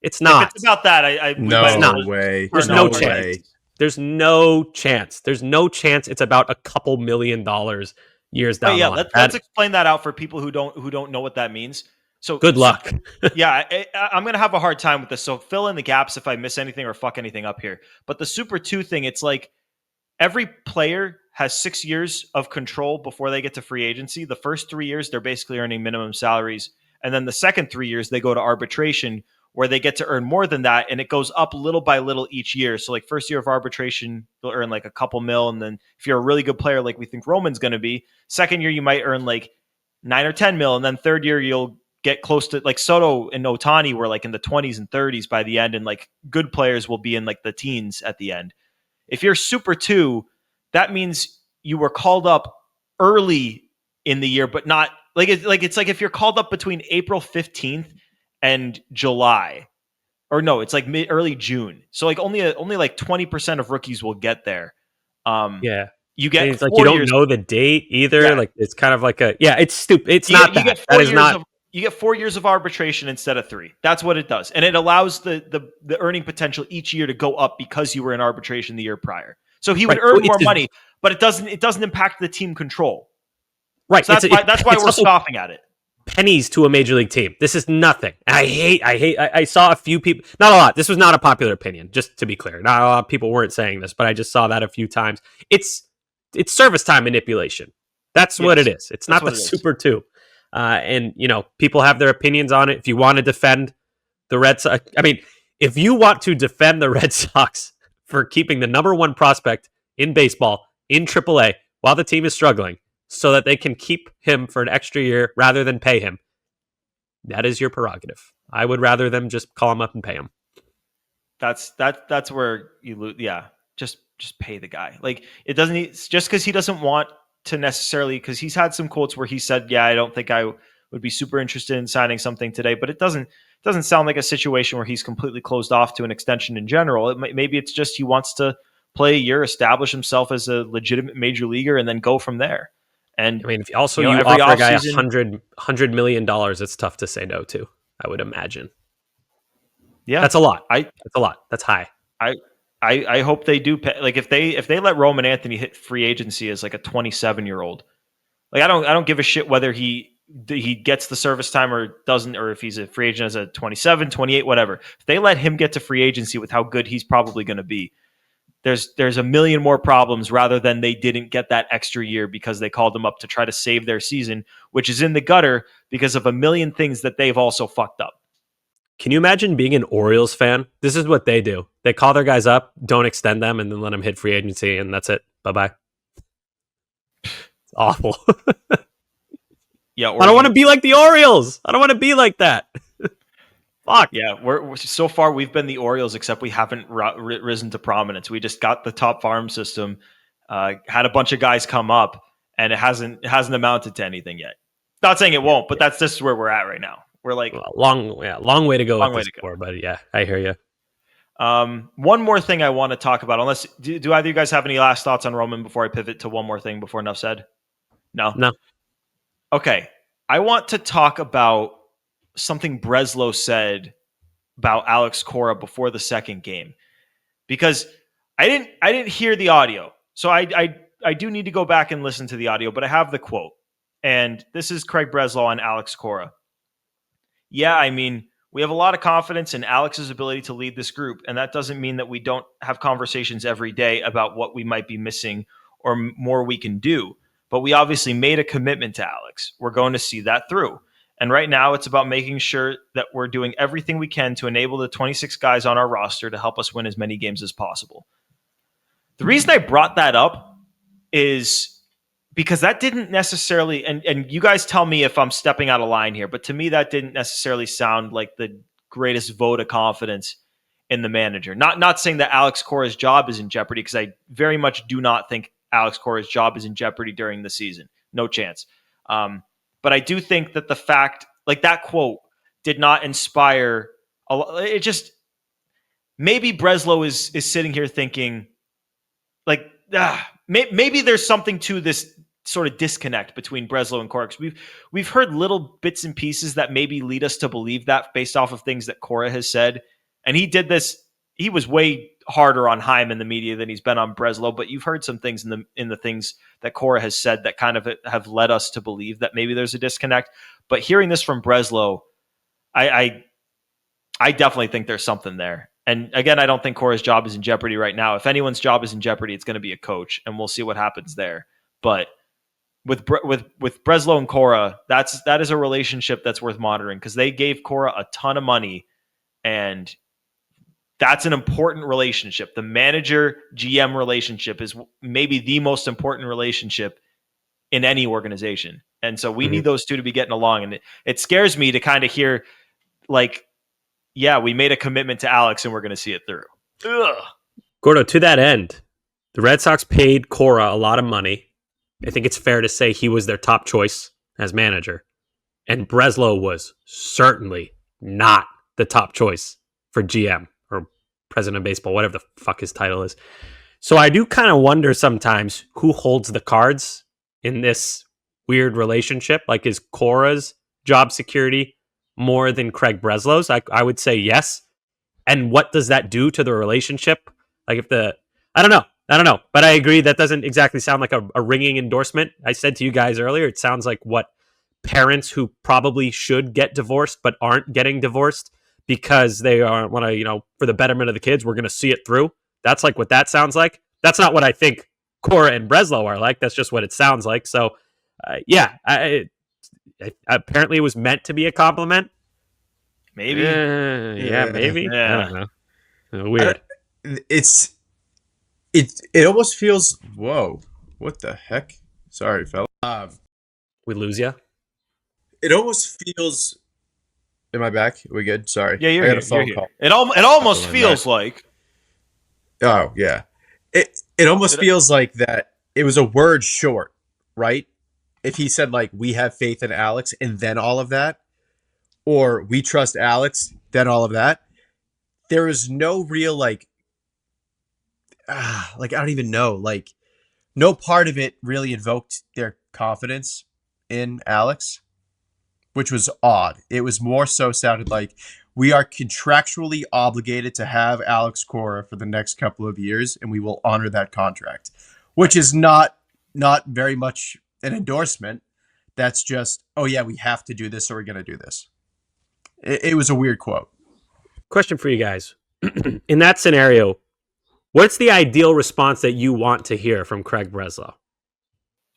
It's not. If it's about that, No way. There's no chance. There's no chance. There's no chance it's about a couple $1 million years down the line. Let's explain that out for people who don't know what that means. So good luck. I'm going to have a hard time with this. So fill in the gaps if I miss anything or fuck anything up here. But the Super 2 thing, it's like every player has 6 years of control before they get to free agency. The first 3 years, they're basically earning minimum salaries. And then the second 3 years, they go to arbitration where they get to earn more than that. And it goes up little by little each year. So like first year of arbitration, you'll earn like a couple mil. And then if you're a really good player, like we think Roman's going to be, second year, you might earn like 9 or 10 mil. And then third year, you'll get close to like Soto and Ohtani were like in the 20s and 30s by the end. And like good players will be in like the teens at the end. If you're Super 2, that means you were called up early in the year, but not it's like if you're called up between April 15th and July, or no, it's like early June. So like only like 20% of rookies will get there. You get it's like you don't know the date either. Yeah. Like it's kind of like it's stupid. It's not that. That is not. You get 4 years of arbitration instead of 3. That's what it does. And it allows the earning potential each year to go up because you were in arbitration the year prior. So he would earn more money, but it doesn't impact the team control. Right. So that's why we're scoffing at it. Pennies to a major league team. This is nothing. I saw a few people, not a lot. This was not a popular opinion, just to be clear. Not a lot of people weren't saying this, but I just saw that a few times. It's service time manipulation. That's what it is. It's not the Super 2. And, people have their opinions on it. If you want to defend the Red Sox, if you want to defend the Red Sox for keeping the number one prospect in baseball in AAA while the team is struggling so that they can keep him for an extra year rather than pay him, that is your prerogative. I would rather them just call him up and pay him. That's where you lose. Yeah. Just pay the guy. Like it doesn't, it's just because he doesn't want to necessarily, because he's had some quotes where he said, I don't think I would be super interested in signing something today, but it doesn't sound like a situation where he's completely closed off to an extension in general. Maybe it's just he wants to play a year, establish himself as a legitimate major leaguer, and then go from there. And if you offer a guy $100 million, it's tough to say no to, I would imagine. Yeah, that's a lot. That's a lot. That's high. I hope they do pay. Like if they let Roman Anthony hit free agency as like a 27-year-old, like I don't give a shit whether he gets the service time or doesn't, or if he's a free agent as a 27, 28, whatever. If they let him get to free agency with how good he's probably going to be, there's a million more problems rather than they didn't get that extra year because they called him up to try to save their season, which is in the gutter because of a million things that they've also fucked up. Can you imagine being an Orioles fan? This is what they do. They call their guys up, don't extend them, and then let them hit free agency, and that's it. Bye-bye. It's awful. Yeah, I don't want to be like the Orioles. I don't want to be like that. Fuck. Yeah, we're so far we've been the Orioles, except we haven't risen to prominence. We just got the top farm system, had a bunch of guys come up, and it hasn't amounted to anything yet. Not saying it won't, but that's just where we're at right now. We're like long way to go. But yeah, I hear you. One more thing I want to talk about, unless do either of you guys have any last thoughts on Roman before I pivot to one more thing before enough said? No. Okay, I want to talk about something Breslow said about Alex Cora before the second game, because I didn't hear the audio, so I do need to go back and listen to the audio, but I have the quote, and this is Craig Breslow on Alex Cora. Yeah, we have a lot of confidence in Alex's ability to lead this group, and that doesn't mean that we don't have conversations every day about what we might be missing or more we can do. But we obviously made a commitment to Alex. We're going to see that through. And right now, it's about making sure that we're doing everything we can to enable the 26 guys on our roster to help us win as many games as possible. The reason I brought that up is because that didn't necessarily, and you guys tell me if I'm stepping out of line here, but to me, that didn't necessarily sound like the greatest vote of confidence in the manager. Not saying that Alex Cora's job is in jeopardy, because I very much do not think Alex Cora's job is in jeopardy during the season. No chance. But I do think that the fact, like that quote, did not inspire it. Just maybe Breslow is sitting here thinking like, maybe there's something to this sort of disconnect between Breslow and Cora. We've heard little bits and pieces that maybe lead us to believe that based off of things that Cora has said. And he did this. He was way harder on Heim in the media than he's been on Breslow, but you've heard some things in the things that Cora has said that kind of have led us to believe that maybe there's a disconnect. But hearing this from Breslow, I definitely think there's something there. And again, I don't think Cora's job is in jeopardy right now. If anyone's job is in jeopardy, it's going to be a coach, and we'll see what happens there. But with Breslow and Cora, that is a relationship that's worth monitoring, because they gave Cora a ton of money, and that's an important relationship. The manager-GM relationship is maybe the most important relationship in any organization. And so we need those two to be getting along. And it scares me to kind of hear like, yeah, we made a commitment to Alex and we're going to see it through. Ugh. Gordo, to that end, the Red Sox paid Cora a lot of money. I think it's fair to say he was their top choice as manager. And Breslow was certainly not the top choice for GM or president of baseball, whatever the fuck his title is. So I do kind of wonder sometimes who holds the cards in this weird relationship. Like, is Cora's job security more than Craig Breslow's? I would say yes. And what does that do to the relationship? Like, I don't know. But I agree that doesn't exactly sound like a ringing endorsement. I said to you guys earlier, it sounds like what parents who probably should get divorced but aren't getting divorced because they want to, for the betterment of the kids, we're going to see it through. That's like what that sounds like. That's not what I think Cora and Breslow are like. That's just what it sounds like. So, apparently it was meant to be a compliment. Maybe. Maybe. Yeah. I don't know. Weird. It almost feels, whoa, what the heck? Sorry, fella. We lose you. It almost feels. Am I back? Are we good? Sorry. Yeah, I got a phone call. It almost feels like. Oh yeah, it almost feels like that. It was a word short, right? If he said like, "We have faith in Alex," and then all of that, or "We trust Alex," then all of that. There is no real like I don't even know. Like, no part of it really invoked their confidence in Alex, which was odd. It was more so sounded like we are contractually obligated to have Alex Cora for the next couple of years, and we will honor that contract, which is not very much an endorsement. That's just, oh yeah, we have to do this, or we're going to do this. It was a weird quote. Question for you guys. In that scenario, what's the ideal response that you want to hear from Craig Breslow?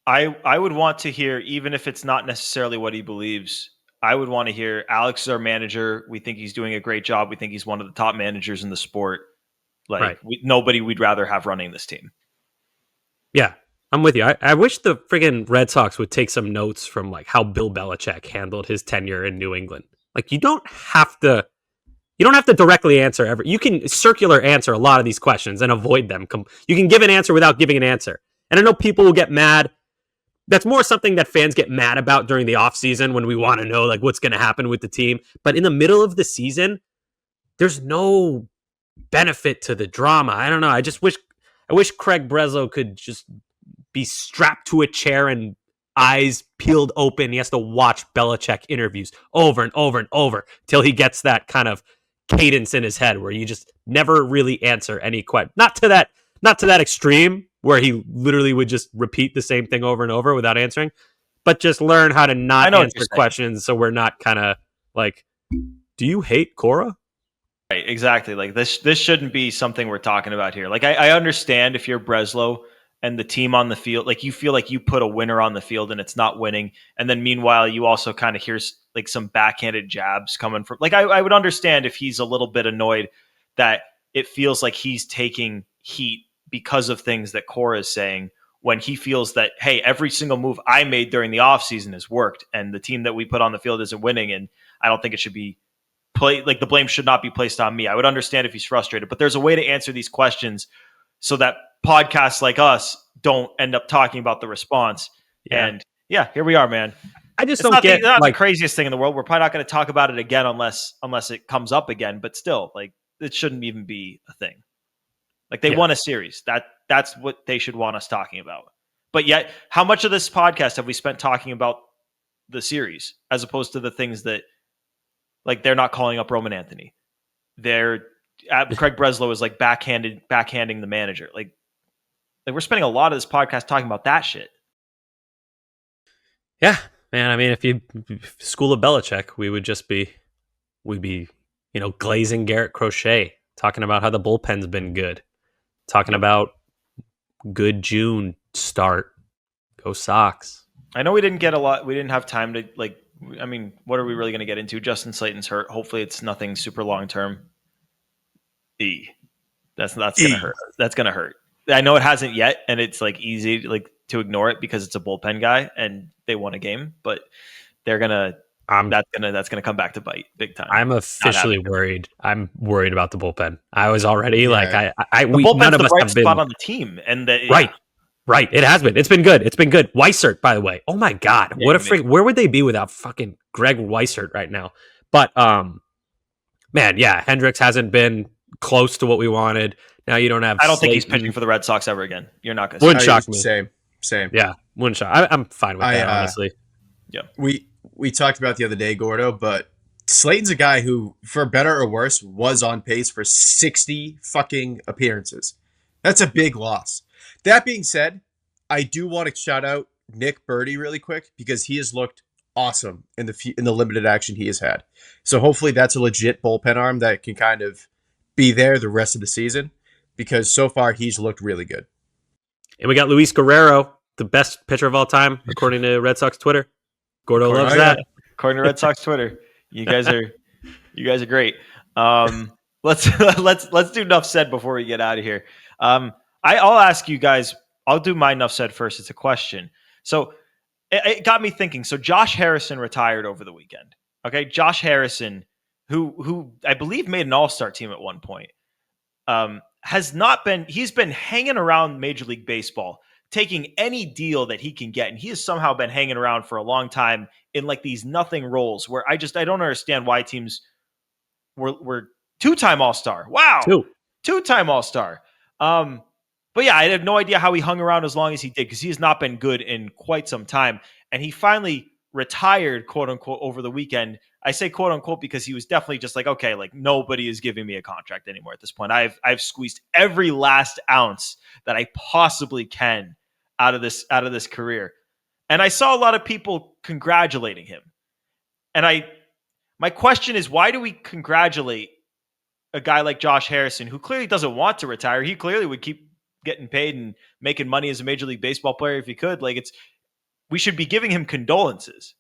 I would want to hear, even if it's not necessarily what he believes, I would want to hear, Alex is our manager. We think he's doing a great job. We think he's one of the top managers in the sport. Like, right. Nobody we'd rather have running this team. Yeah, I'm with you. I wish the friggin' Red Sox would take some notes from like how Bill Belichick handled his tenure in New England. Like, you don't have to directly answer every. You can circular answer a lot of these questions and avoid them. You can give an answer without giving an answer. And I know people will get mad. That's more something that fans get mad about during the offseason when we want to know like what's going to happen with the team. But in the middle of the season, there's no benefit to the drama. I don't know. I wish Craig Breslow could just be strapped to a chair and eyes peeled open. He has to watch Belichick interviews over and over and over till he gets that kind of cadence in his head where you just never really answer any question. Not to that extreme where he literally would just repeat the same thing over and over without answering, but just learn how to not answer questions so we're not kind of like, do you hate Cora? Right, exactly. Like this shouldn't be something we're talking about here. Like I understand if you're Breslow and the team on the field, like you feel like you put a winner on the field and it's not winning. And then meanwhile, you also kind of hear like some backhanded jabs coming from, like, I would understand if he's a little bit annoyed that it feels like he's taking heat because of things that Cora is saying, when he feels that, hey, every single move I made during the offseason has worked and the team that we put on the field isn't winning. And I don't think it should be the blame should not be placed on me. I would understand if he's frustrated, but there's a way to answer these questions so that podcasts like us don't end up talking about the response. Yeah. And yeah, here we are, man. I just It's don't not, get not like the craziest thing in the world. We're probably not going to talk about it again unless it comes up again. But still, like it shouldn't even be a thing. Like they won a series. That's what they should want us talking about. But yet, how much of this podcast have we spent talking about the series as opposed to the things that, like, they're not calling up Roman Anthony. Craig Breslow is like backhanding the manager. Like we're spending a lot of this podcast talking about that shit. Yeah, man. I mean, if you school of Belichick, we'd be, glazing Garrett Crochet, talking about how the bullpen's been good, talking about good June start. Go Sox. I know we didn't get a lot. We didn't have time to I mean, what are we really going to get into? Justin Slayton's hurt. Hopefully, it's nothing super long term. That's going to hurt. That's going to hurt. I know it hasn't yet, and it's like easy to ignore it because it's a bullpen guy and they won a game, but they're gonna that's gonna come back to bite big time. I'm officially worried. I'm worried about the bullpen. I was already the bullpen's none of the us bright have been spot on the team, and right. It has been. It's been good. Weissert, by the way. Oh my god, what a freak! Where would they be without fucking Greg Weissert right now? But man, yeah, Hendricks hasn't been close to what we wanted. Now you don't have. I don't think he's pitching for the Red Sox ever again. You're not going to. Wouldn't shock me. Same. Yeah, wouldn't shock. I'm fine with that, honestly. Yeah. We talked about the other day, Gordo, but Slayton's a guy who, for better or worse, was on pace for 60 fucking appearances. That's a big loss. That being said, I do want to shout out Nick Birdie really quick because he has looked awesome in the limited action he has had. So hopefully that's a legit bullpen arm that can kind of be there the rest of the season because so far he's looked really good. And we got Luis Guerrero, the best pitcher of all time, according to Red Sox Twitter. Gordo loves that. According to Red Sox Twitter, you guys are great. Let's do enough said before we get out of here. I'll ask you guys. I'll do my enough said first. It's a question. So it got me thinking. So Josh Harrison retired over the weekend. Okay, Josh Harrison, who I believe made an All-Star team at one point, has not been. He's been hanging around Major League Baseball, taking any deal that he can get, and he has somehow been hanging around for a long time in like these nothing roles where I don't understand why teams were two-time All-Star. Wow, two-time All-Star. But yeah, I have no idea how he hung around as long as he did because he has not been good in quite some time, and he finally retired, quote unquote, over the weekend. I say quote unquote because he was definitely just like, okay, like nobody is giving me a contract anymore at this point. I've squeezed every last ounce that I possibly can out of this career. And I saw a lot of people congratulating him. And my question is, why do we congratulate a guy like Josh Harrison, who clearly doesn't want to retire? He clearly would keep getting paid and making money as a Major League Baseball player if he could. We should be giving him condolences.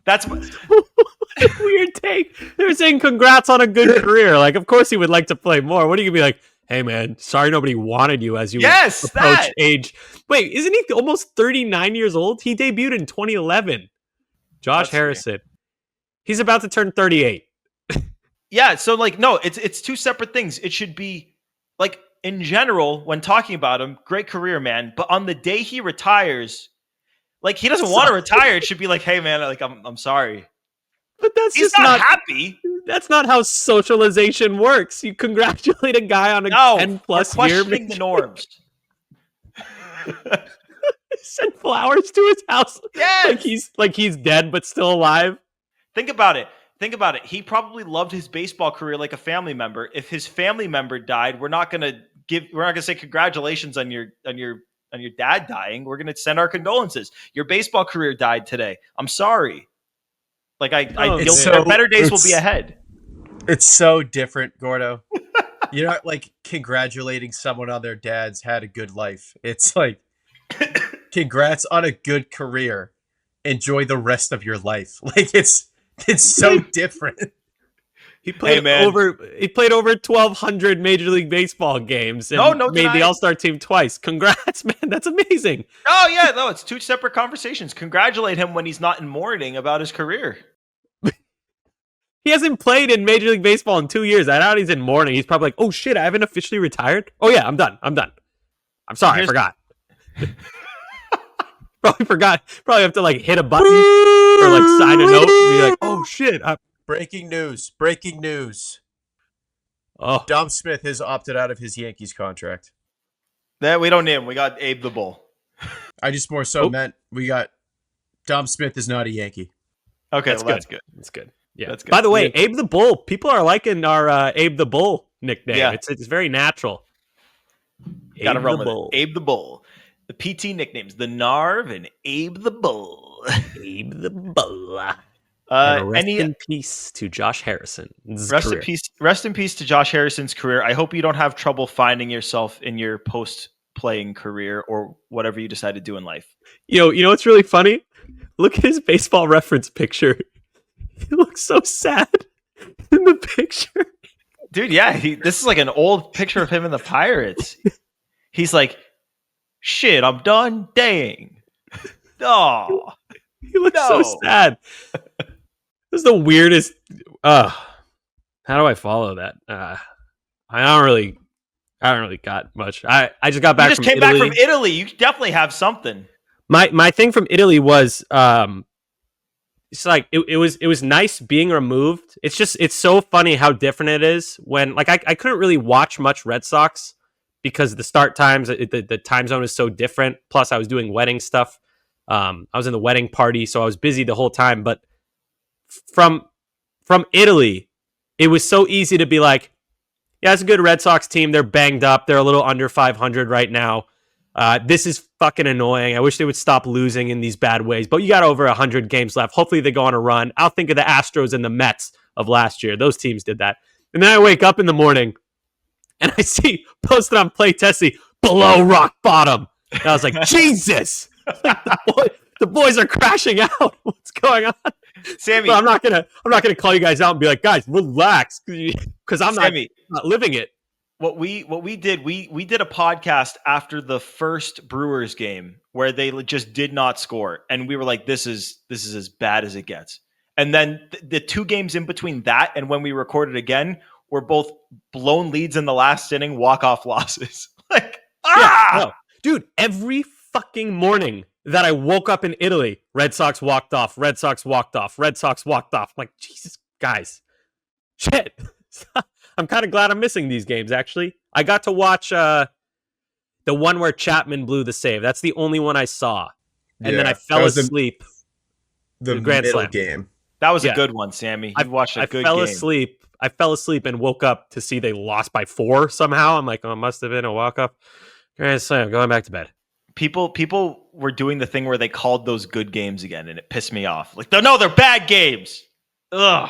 That's weird take. They're saying congrats on a good career. Like, of course he would like to play more. What are you gonna be like? Hey man, sorry nobody wanted you as you approach age. Wait, isn't he almost 39 years old? He debuted in 2011. Josh Harrison. He's about to turn 38. Yeah, so no, it's two separate things. It should be like in general when talking about him, great career, man. But on the day he retires, like he doesn't want to retire. It should be like, hey man, like I'm sorry. But he's just not happy. That's not how socialization works. You congratulate a guy on a 10+ year. Questioning the norms. Send flowers to his house. Yes. Like he's dead but still alive. Think about it. He probably loved his baseball career like a family member. If his family member died, we're not gonna say congratulations on your dad dying. We're gonna send our condolences. Your baseball career died today. I'm sorry. Better days will be ahead. It's so different, Gordo. You're not like congratulating someone on their dad's had a good life. It's like, congrats on a good career. Enjoy the rest of your life. Like it's so different. He played over 1,200 Major League Baseball games and made the All-Star team twice. Congrats, man. That's amazing. Oh, yeah. No, it's two separate conversations. Congratulate him when he's not in mourning about his career. He hasn't played in Major League Baseball in 2 years. I doubt he's in mourning. He's probably like, oh, shit, I haven't officially retired? Oh, yeah, I'm done. I'm sorry, I forgot. Probably forgot. Probably have to like hit a button or like sign a note and be like, oh shit. Breaking news. Breaking news. Oh, Dom Smith has opted out of his Yankees contract. That we don't need him. We got Abe the Bull. I just more so meant we got Dom Smith is not a Yankee. Okay, that's well, good. that's good. That's good. Yeah. That's good. By the way, Abe the Bull. People are liking our Abe the Bull nickname. Yeah. It's very natural. Gotta Abe run the with Bull. it. Abe the Bull. The PT nicknames: the Narv and Abe the Bull. Abe the Bull. And rest any in peace to Josh Harrison. rest in peace to Josh Harrison's career. I hope you don't have trouble finding yourself in your post-playing career or whatever you decide to do in life. You know what's really funny? Look at his Baseball Reference picture. He looks so sad in the picture. Dude, yeah, this is like an old picture of him in the Pirates. He's like, shit, I'm done. Dang. Oh, He looks so sad. This is the weirdest. How do I follow that? I don't really got much. I just got back. You just from came Italy. back from Italy. You definitely have something. My thing from Italy was it's like it was nice being removed. It's so funny how different it is when like I couldn't really watch much Red Sox because the start times the time zone is so different. Plus I was doing wedding stuff. I was in the wedding party, so I was busy the whole time. But from Italy, it was so easy to be like, yeah, it's a good Red Sox team. They're banged up. They're a little under 500 right now. This is fucking annoying. I wish they would stop losing in these bad ways. But you got over 100 games left. Hopefully they go on a run. I'll think of the Astros and the Mets of last year. Those teams did that. And then I wake up in the morning and I see posted on Play Tessie, below rock bottom. And I was like, Jesus! The boys are crashing out. What's going on? Sammy, So I'm not gonna call you guys out and be like, guys, relax, because I'm Sammy, not living it. What we did, we did a podcast after the first Brewers game where they just did not score, and we were like, this is as bad as it gets. And then the 2 games in between that and when we recorded again were both blown leads in the last inning, walk-off losses. Like, No. Dude, every fucking morning that I woke up in Italy, Red Sox walked off, Red Sox walked off, Red Sox walked off. I'm like, Jesus, guys, shit. I'm kind of glad I'm missing these games, actually. I got to watch the one where Chapman blew the save. That's the only one I saw. And then I fell asleep. The Grand middle Slam game. that was a good one, Sammy. You watched a good game. I fell asleep and woke up to see they lost by 4 somehow. I'm like, oh, it must have been a walk-off. Grand Slam, going back to bed. People were doing the thing where they called those good games again, and it pissed me off. Like, no, they're bad games. Ugh.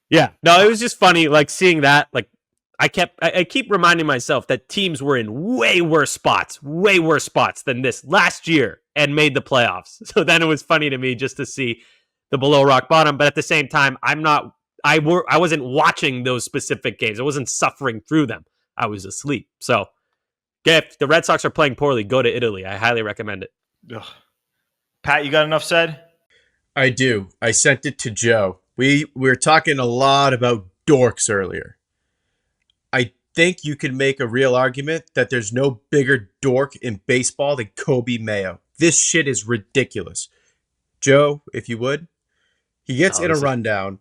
Yeah, no, it was just funny, like seeing that. Like, I keep reminding myself that teams were in way worse spots than this last year and made the playoffs. So then it was funny to me just to see the below rock bottom. But at the same time, I wasn't watching those specific games. I wasn't suffering through them. I was asleep. So if the Red Sox are playing poorly, go to Italy. I highly recommend it. Ugh. Pat, you got enough said? I do. I sent it to Joe. We were talking a lot about dorks earlier. I think you can make a real argument that there's no bigger dork in baseball than Kobe Mayo. This shit is ridiculous. Joe, if you would. He gets in a rundown.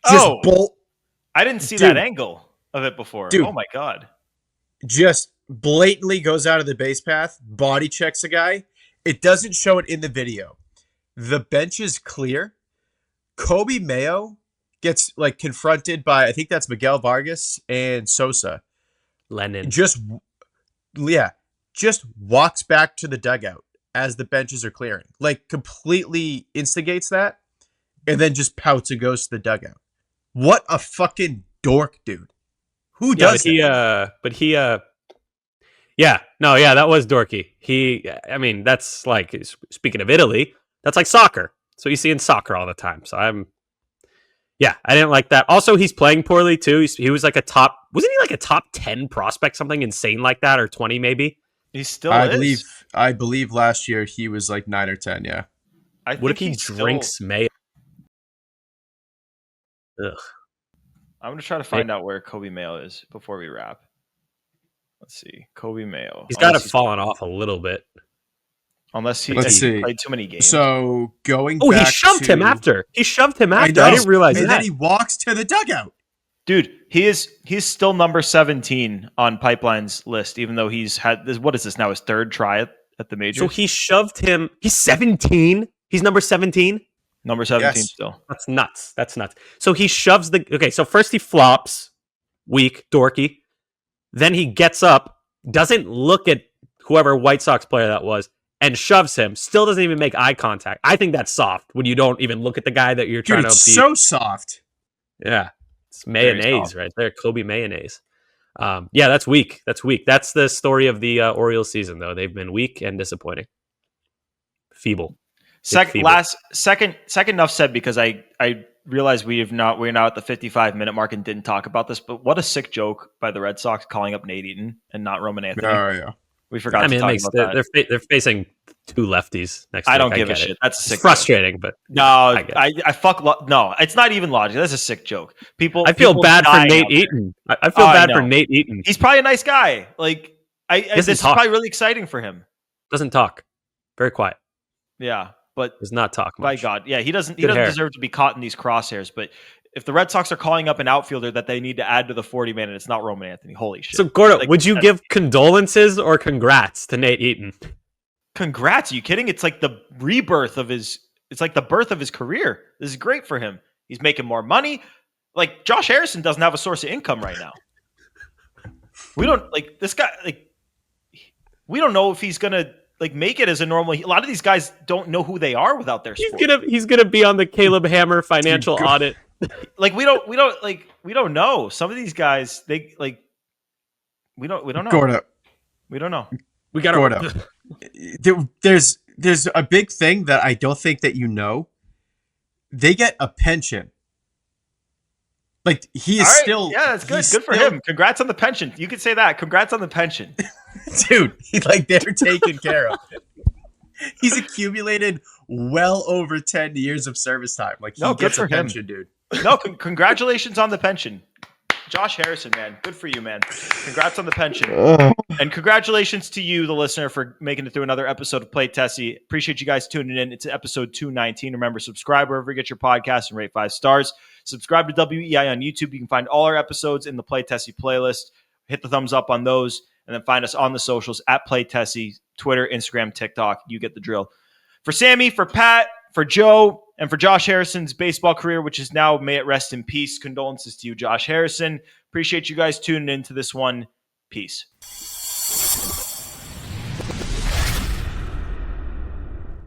I didn't see that angle of it before. Dude. Oh my God. Just blatantly goes out of the base path, body checks a guy. It doesn't show it in the video. The bench is clear. Kobe Mayo gets like confronted by, I think that's Miguel Vargas and Sosa. Lennon. Just walks back to the dugout as the benches are clearing. Like completely instigates that and then just pouts and goes to the dugout. What a fucking dork, dude. Who does that? That was dorky. That's like, speaking of Italy, that's like soccer. So you see in soccer all the time. So I didn't like that. Also, he's playing poorly too. He was like wasn't he like a top 10 prospect, something insane like that, or 20 maybe? He still is. I believe last year he was like 9 or 10, yeah. What if he drinks Mayo? Ugh. I'm going to try to find out where Kobe Mayo is before we wrap. Let's see. Kobe Mayo. He's got to fallen off a little bit. Unless he Let's see. played too many games. So going Oh, back he shoved him after. He shoved him I after. know. I didn't realize and that. then he walks to the dugout. Dude, he's still number 17 on Pipeline's list, even though he's had this. What is this now? His third try at the majors. So he shoved him. He's 17. He's number 17. Number 17 Yes. still. That's nuts. That's nuts. So he shoves the. Okay, so first he flops, weak, dorky. Then he gets up, doesn't look at whoever White Sox player that was, and shoves him. Still doesn't even make eye contact. I think that's soft when you don't even look at the guy that you're Dude, trying it's to beat. so soft. Yeah, it's Very mayonnaise soft. right there. Kobe mayonnaise. Yeah, that's weak. That's weak. That's the story of the Orioles season, though. They've been weak and disappointing. Feeble. Second feeble. enough said, because I realize we're now at the 55-minute mark and didn't talk about this, but what a sick joke by the Red Sox calling up Nate Eaton and not Roman Anthony. Oh yeah. We forgot I to mean, talk about that. they're facing two lefties next. I week. don't give a get shit. it. That's a It's sick frustrating, but No, I get it. I fuck. No, it's not even logic. That's a sick joke. I feel people bad for dying Nate out there. Eaton. I feel I bad for know. Nate Eaton. He's probably a nice guy. Like, this is talk. probably really exciting for him. Doesn't talk. Very quiet. Yeah, but Does not talk by much. God, yeah, he doesn't Good hair. deserve to be caught in these crosshairs. But if the Red Sox are calling up an outfielder that they need to add to the 40-man, and it's not Roman Anthony, holy shit! So, Gordo, Like, would you give condolences or congrats to Nate Eaton? Congrats! Are you kidding? It's like the rebirth of his. It's like the birth of his career. This is great for him. He's making more money. Like, Josh Harrison doesn't have a source of income right now. We don't like this guy. Like, we don't know if he's gonna make it as a normal. A lot of these guys don't know who they are without their sport. He's gonna be on the Caleb Hammer financial audit. Like, we don't know. Some of these guys, we don't know. Gordo. We don't know. We got Gordo. There's a big thing that I don't think that you know. They get a pension. Like, he is All right. still. Yeah, that's good. he's Good for still- him. Congrats on the pension. You could say that. Congrats on the pension. Dude, they're taken care of. He's accumulated well over 10 years of service time. Like, he No, good gets for a him. pension, dude. No, congratulations on the pension. Josh Harrison, man. Good for you, man. Congrats on the pension. And congratulations to you, the listener, for making it through another episode of Play Tessie. Appreciate you guys tuning in. It's episode 219. Remember, subscribe wherever you get your podcast and rate 5 stars. Subscribe to WEI on YouTube. You can find all our episodes in the Play Tessie playlist. Hit the thumbs up on those. And then find us on the socials at Play Tessie, Twitter, Instagram, TikTok. You get the drill. For Sammy, for Pat, for Joe, and for Josh Harrison's baseball career, which is now, may it rest in peace. Condolences to you, Josh Harrison. Appreciate you guys tuning into this one. Peace.